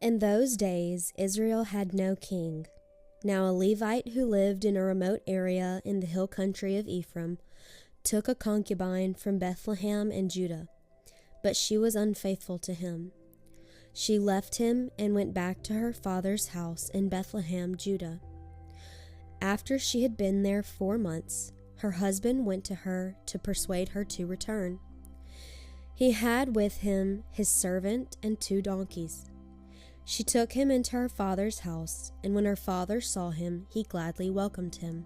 In those days, Israel had no king. Now a Levite who lived in a remote area in the hill country of Ephraim took a concubine from Bethlehem in Judah, but she was unfaithful to him. She left him and went back to her father's house in Bethlehem, Judah. After she had been there 4 months, her husband went to her to persuade her to return. He had with him his servant and 2 donkeys. She took him into her father's house, and when her father saw him, he gladly welcomed him.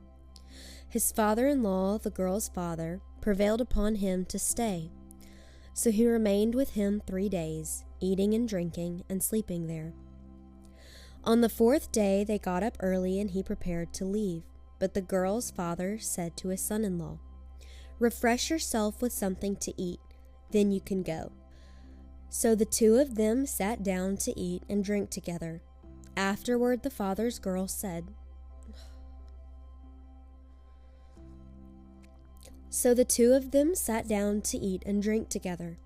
His father-in-law, the girl's father, prevailed upon him to stay. So he remained with him 3 days, eating and drinking and sleeping there. On the 4th day they got up early, and he prepared to leave. But the girl's father said to his son-in-law, "Refresh yourself with something to eat, then you can go." So the 2 of them sat down to eat and drink together. Afterward the father's girl said, So the 2 of them sat down to eat and drink together.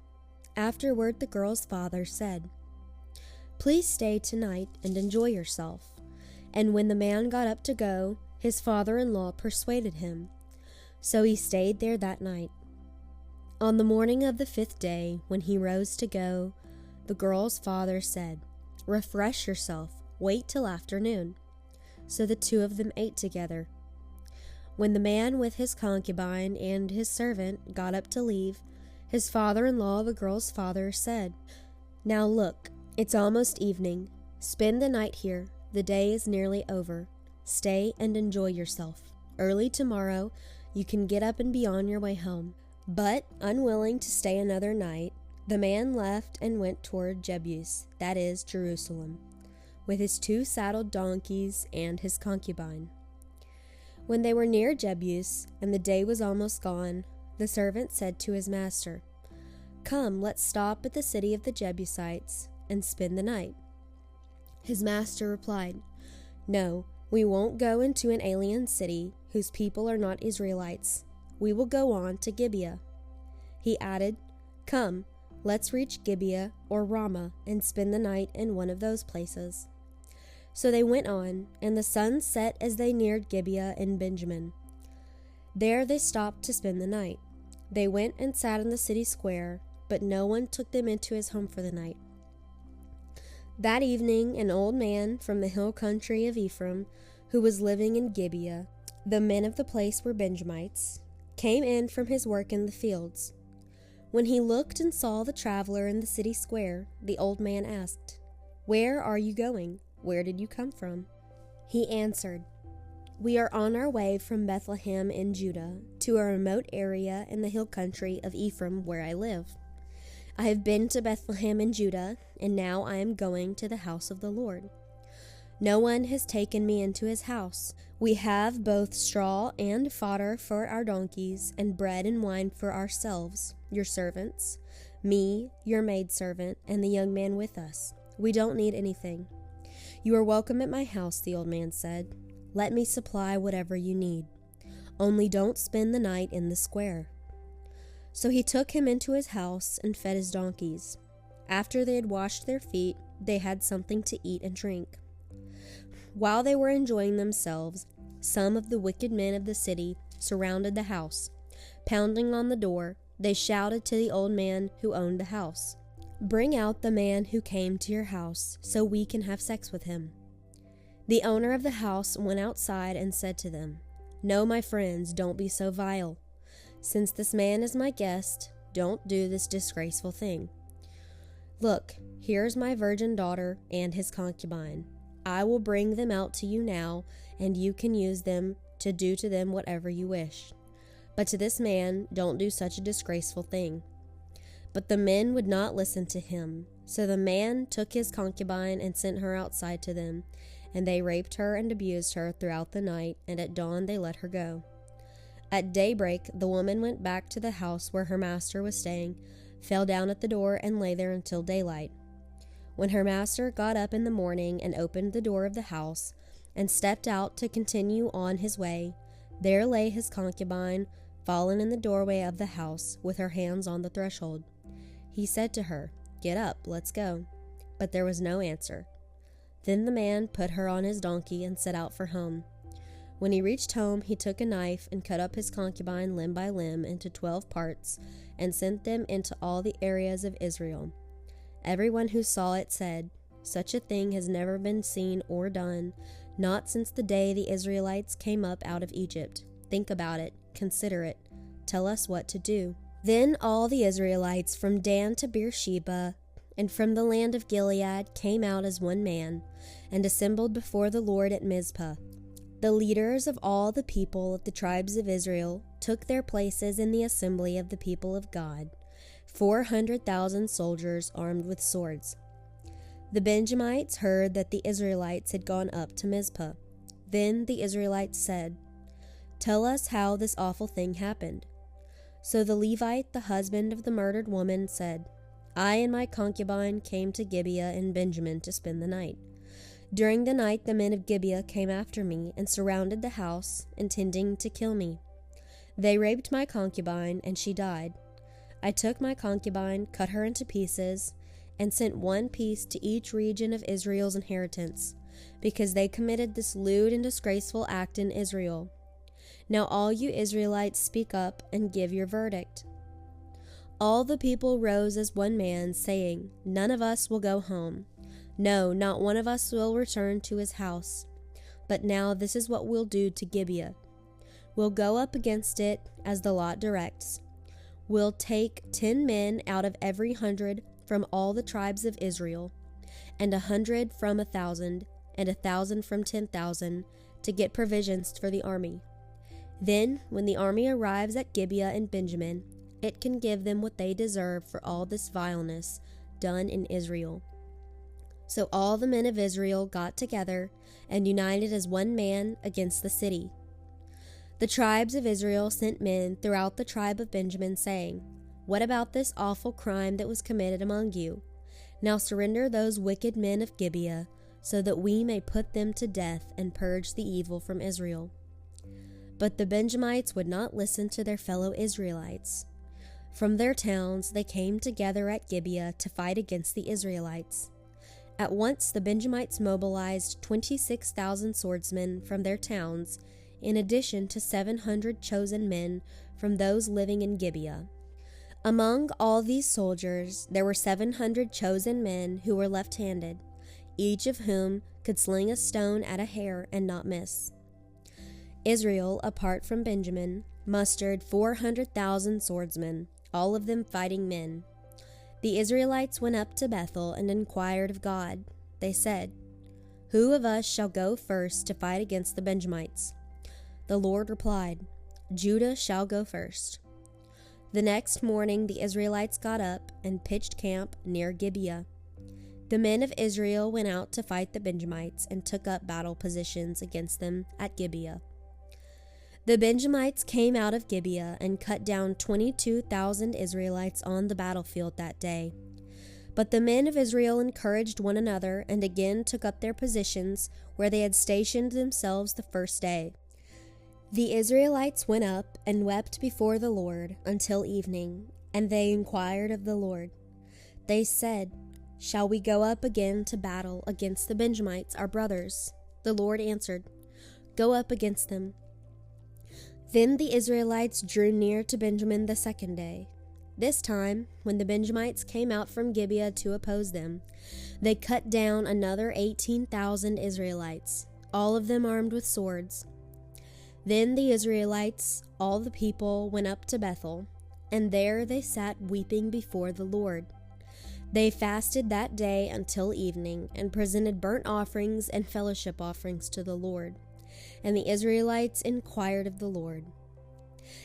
Afterward the girl's father said, "Please stay tonight and enjoy yourself." And when the man got up to go, his father-in-law persuaded him. So he stayed there that night. On the morning of the 5th day, when he rose to go, the girl's father said, "Refresh yourself, wait till afternoon." So the 2 of them ate together. When the man with his concubine and his servant got up to leave, his father-in-law, the girl's father, said, "Now look, it's almost evening. Spend the night here. The day is nearly over. Stay and enjoy yourself. Early tomorrow, you can get up and be on your way home." But, unwilling to stay another night, the man left and went toward Jebus, that is, Jerusalem, with his 2 saddled donkeys and his concubine. When they were near Jebus, and the day was almost gone, the servant said to his master, "Come, let's stop at the city of the Jebusites and spend the night." His master replied, "No, we won't go into an alien city whose people are not Israelites. We will go on to Gibeah." He added, "Come, let's reach Gibeah or Ramah and spend the night in one of those places." So they went on, and the sun set as they neared Gibeah in Benjamin. There they stopped to spend the night. They went and sat in the city square, but no one took them into his home for the night. That evening an old man from the hill country of Ephraim, who was living in Gibeah, the men of the place were Benjamites, came in from his work in the fields. When he looked and saw the traveler in the city square, the old man asked, "Where are you going? Where did you come from?" He answered, "We are on our way from Bethlehem in Judah to a remote area in the hill country of Ephraim where I live. I have been to Bethlehem in Judah, and now I am going to the house of the Lord. No one has taken me into his house. We have both straw and fodder for our donkeys, and bread and wine for ourselves, your servants, me, your maidservant, and the young man with us. We don't need anything." "You are welcome at my house," the old man said. "Let me supply whatever you need. Only don't spend the night in the square." So he took him into his house and fed his donkeys. After they had washed their feet, they had something to eat and drink. While they were enjoying themselves, some of the wicked men of the city surrounded the house. Pounding on the door, they shouted to the old man who owned the house, "Bring out the man who came to your house, so we can have sex with him." The owner of the house went outside and said to them, "No, my friends, don't be so vile. Since this man is my guest, don't do this disgraceful thing. Look, here's my virgin daughter and his concubine. I will bring them out to you now, and you can use them to do to them whatever you wish. But to this man, don't do such a disgraceful thing." But the men would not listen to him. So the man took his concubine and sent her outside to them, and they raped her and abused her throughout the night, and at dawn they let her go. At daybreak, the woman went back to the house where her master was staying, fell down at the door, and lay there until daylight. When her master got up in the morning and opened the door of the house and stepped out to continue on his way, there lay his concubine, fallen in the doorway of the house, with her hands on the threshold. He said to her, "Get up, let's go." But there was no answer. Then the man put her on his donkey and set out for home. When he reached home, he took a knife and cut up his concubine limb by limb into 12 parts and sent them into all the areas of Israel. Everyone who saw it said, "Such a thing has never been seen or done, not since the day the Israelites came up out of Egypt. Think about it, consider it, tell us what to do." Then all the Israelites from Dan to Beersheba and from the land of Gilead came out as one man and assembled before the Lord at Mizpah. The leaders of all the people of the tribes of Israel took their places in the assembly of the people of God, 400,000 soldiers armed with swords. The Benjamites heard that the Israelites had gone up to Mizpah. Then the Israelites said, "Tell us how this awful thing happened." So the Levite, the husband of the murdered woman, said, "I and my concubine came to Gibeah in Benjamin to spend the night. During the night the men of Gibeah came after me and surrounded the house, intending to kill me. They raped my concubine, and she died. I took my concubine, cut her into pieces, and sent one piece to each region of Israel's inheritance, because they committed this lewd and disgraceful act in Israel. Now all you Israelites speak up and give your verdict." All the people rose as one man, saying, "None of us will go home. No, not one of us will return to his house. But now this is what we'll do to Gibeah. We'll go up against it as the lot directs. We'll take 10 men out of every 100 from all the tribes of Israel, and 100 from 1,000, and 1,000 from 10,000, to get provisions for the army. Then, when the army arrives at Gibeah in Benjamin, it can give them what they deserve for all this vileness done in Israel." So all the men of Israel got together and united as one man against the city. The tribes of Israel sent men throughout the tribe of Benjamin, saying, "What about this awful crime that was committed among you? Now surrender those wicked men of Gibeah, so that we may put them to death and purge the evil from Israel." But the Benjamites would not listen to their fellow Israelites. From their towns they came together at Gibeah to fight against the Israelites. At once the Benjamites mobilized 26,000 swordsmen from their towns, in addition to 700 chosen men from those living in Gibeah. Among all these soldiers there were 700 chosen men who were left-handed, each of whom could sling a stone at a hair and not miss. Israel, apart from Benjamin, mustered 400,000 swordsmen, all of them fighting men. The Israelites went up to Bethel and inquired of God. They said, "Who of us shall go first to fight against the Benjamites?" The Lord replied, "Judah shall go first." The next morning the Israelites got up and pitched camp near Gibeah. The men of Israel went out to fight the Benjamites and took up battle positions against them at Gibeah. The Benjamites came out of Gibeah and cut down 22,000 Israelites on the battlefield that day. But the men of Israel encouraged one another and again took up their positions where they had stationed themselves the first day. The Israelites went up and wept before the Lord until evening, and they inquired of the Lord. They said, "Shall we go up again to battle against the Benjamites, our brothers?" The Lord answered, "Go up against them." Then the Israelites drew near to Benjamin the second day. This time, when the Benjamites came out from Gibeah to oppose them, they cut down another 18,000 Israelites, all of them armed with swords. Then the Israelites, all the people, went up to Bethel, and there they sat weeping before the Lord. They fasted that day until evening and presented burnt offerings and fellowship offerings to the Lord. And the Israelites inquired of the Lord.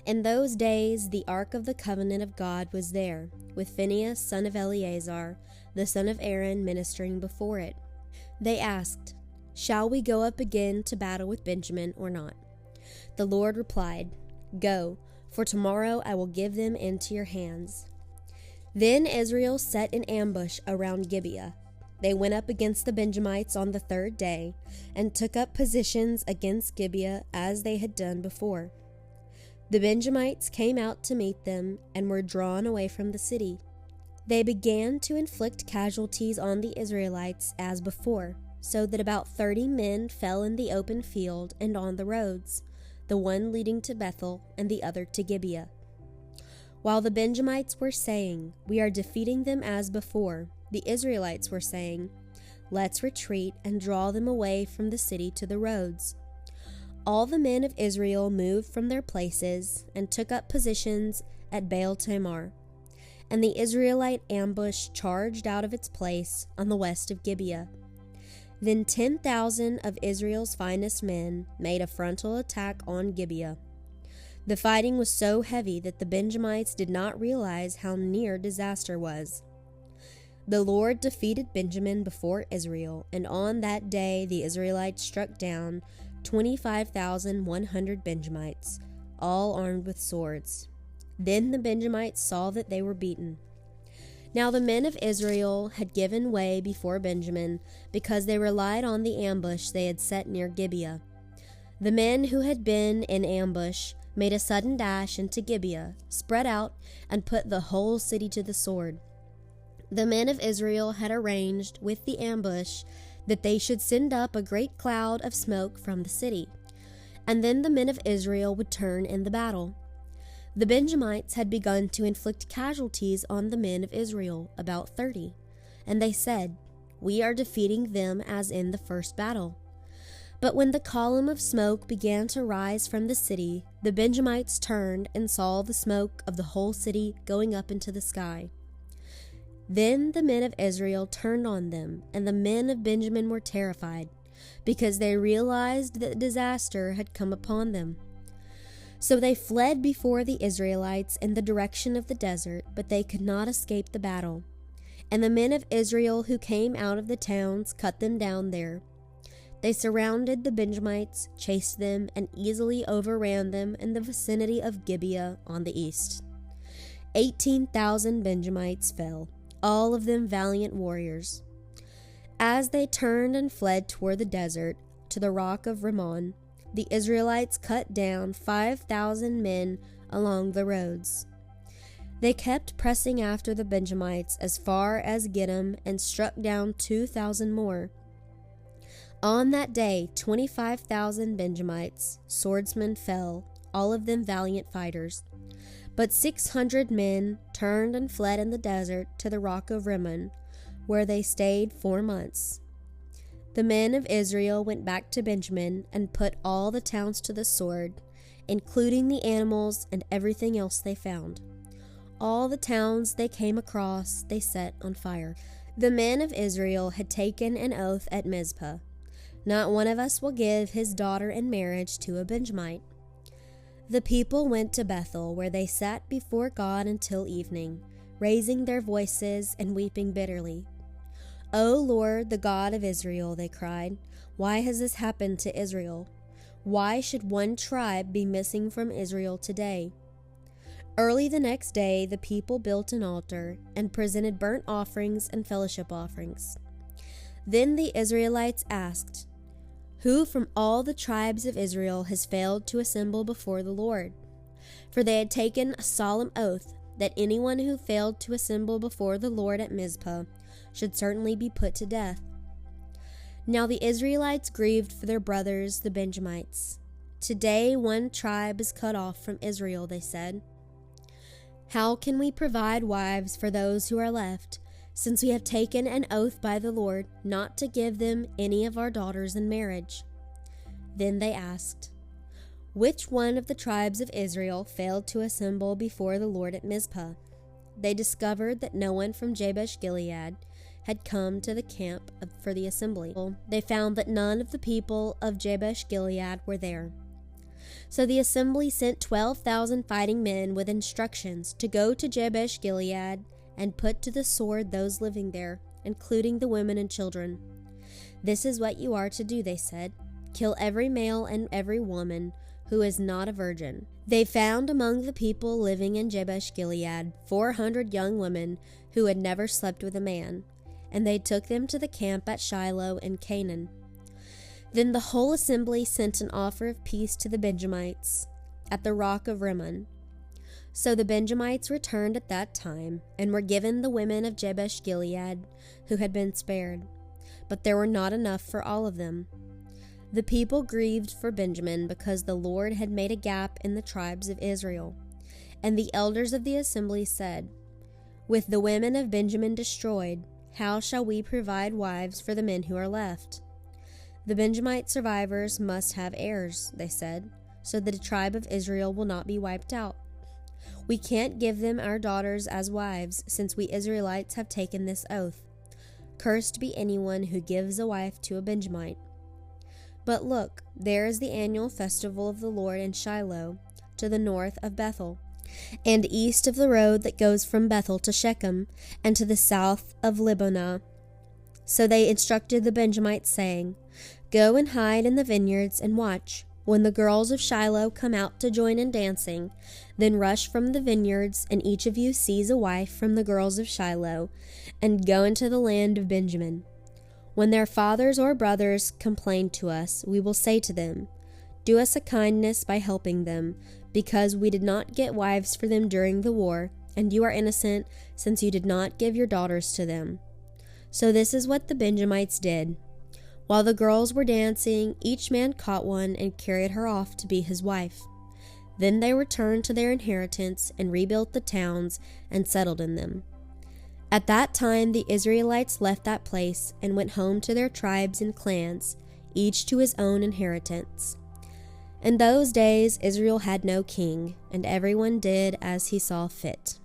In those days the ark of the covenant of God was there, with Phinehas son of Eleazar, the son of Aaron, ministering before it. They asked, "Shall we go up again to battle with Benjamin or not?" The Lord replied, "Go, for tomorrow I will give them into your hands." Then Israel set an ambush around Gibeah. They went up against the Benjamites on the third day, and took up positions against Gibeah as they had done before. The Benjamites came out to meet them, and were drawn away from the city. They began to inflict casualties on the Israelites as before, so that about 30 men fell in the open field and on the roads, the one leading to Bethel and the other to Gibeah. While the Benjamites were saying, "We are defeating them as before," the Israelites were saying, "Let's retreat and draw them away from the city to the roads." All the men of Israel moved from their places and took up positions at Baal Tamar, and the Israelite ambush charged out of its place on the west of Gibeah. Then 10,000 of Israel's finest men made a frontal attack on Gibeah. The fighting was so heavy that the Benjamites did not realize how near disaster was. The Lord defeated Benjamin before Israel, and on that day the Israelites struck down 25,100 Benjamites, all armed with swords. Then the Benjamites saw that they were beaten. Now the men of Israel had given way before Benjamin because they relied on the ambush they had set near Gibeah. The men who had been in ambush made a sudden dash into Gibeah, spread out, and put the whole city to the sword. The men of Israel had arranged with the ambush that they should send up a great cloud of smoke from the city, and then the men of Israel would turn in the battle. The Benjamites had begun to inflict casualties on the men of Israel, about 30, and they said, "We are defeating them as in the first battle." But when the column of smoke began to rise from the city, the Benjamites turned and saw the smoke of the whole city going up into the sky. Then the men of Israel turned on them, and the men of Benjamin were terrified, because they realized that disaster had come upon them. So they fled before the Israelites in the direction of the desert, but they could not escape the battle. And the men of Israel who came out of the towns cut them down there. They surrounded the Benjamites, chased them, and easily overran them in the vicinity of Gibeah on the east. 18,000 Benjamites fell, all of them valiant warriors. As they turned and fled toward the desert, to the rock of Rimmon, the Israelites cut down 5,000 men along the roads. They kept pressing after the Benjamites as far as Gittim and struck down 2,000 more. On that day, 25,000 Benjamites, swordsmen, fell, all of them valiant fighters. But 600 men turned and fled in the desert to the rock of Rimmon, where they stayed 4 months. The men of Israel went back to Benjamin and put all the towns to the sword, including the animals and everything else they found. All the towns they came across they set on fire. The men of Israel had taken an oath at Mizpah, "Not one of us will give his daughter in marriage to a Benjamite." The people went to Bethel, where they sat before God until evening, raising their voices and weeping bitterly. "O Lord, the God of Israel," they cried, "why has this happened to Israel? Why should one tribe be missing from Israel today?" Early the next day, the people built an altar and presented burnt offerings and fellowship offerings. Then the Israelites asked, "Who from all the tribes of Israel has failed to assemble before the Lord?" For they had taken a solemn oath that anyone who failed to assemble before the Lord at Mizpah should certainly be put to death. Now the Israelites grieved for their brothers, the Benjamites. "Today one tribe is cut off from Israel," they said. "How can we provide wives for those who are left, since we have taken an oath by the Lord not to give them any of our daughters in marriage?" Then they asked, "Which one of the tribes of Israel failed to assemble before the Lord at Mizpah?" They discovered that no one from Jabesh Gilead had come to the camp for the assembly. They found that none of the people of Jabesh Gilead were there. So the assembly sent 12,000 fighting men with instructions to go to Jabesh Gilead and put to the sword those living there, including the women and children. "This is what you are to do," they said. "Kill every male and every woman who is not a virgin." They found among the people living in Jabesh Gilead 400 young women who had never slept with a man, and they took them to the camp at Shiloh in Canaan. Then the whole assembly sent an offer of peace to the Benjamites at the rock of Rimmon. So the Benjamites returned at that time and were given the women of Jabesh Gilead who had been spared. but there were not enough for all of them. The people grieved for Benjamin because the Lord had made a gap in the tribes of Israel. And the elders of the assembly said, "With the women of Benjamin destroyed, how shall we provide wives for the men who are left? The Benjamite survivors must have heirs," they said, "so that the tribe of Israel will not be wiped out. We can't give them our daughters as wives, since we Israelites have taken this oath. Cursed be anyone who gives a wife to a Benjamite. But look, there is the annual festival of the Lord in Shiloh, to the north of Bethel, and east of the road that goes from Bethel to Shechem, and to the south of Libonah." So they instructed the Benjamites, saying, "Go and hide in the vineyards and watch. When the girls of Shiloh come out to join in dancing, then rush from the vineyards, and each of you seize a wife from the girls of Shiloh, and go into the land of Benjamin. When their fathers or brothers complain to us, we will say to them, 'Do us a kindness by helping them, because we did not get wives for them during the war, and you are innocent, since you did not give your daughters to them.'" So this is what the Benjamites did. While the girls were dancing, each man caught one and carried her off to be his wife. Then they returned to their inheritance and rebuilt the towns and settled in them. At that time the Israelites left that place and went home to their tribes and clans, each to his own inheritance. In those days Israel had no king, and everyone did as he saw fit.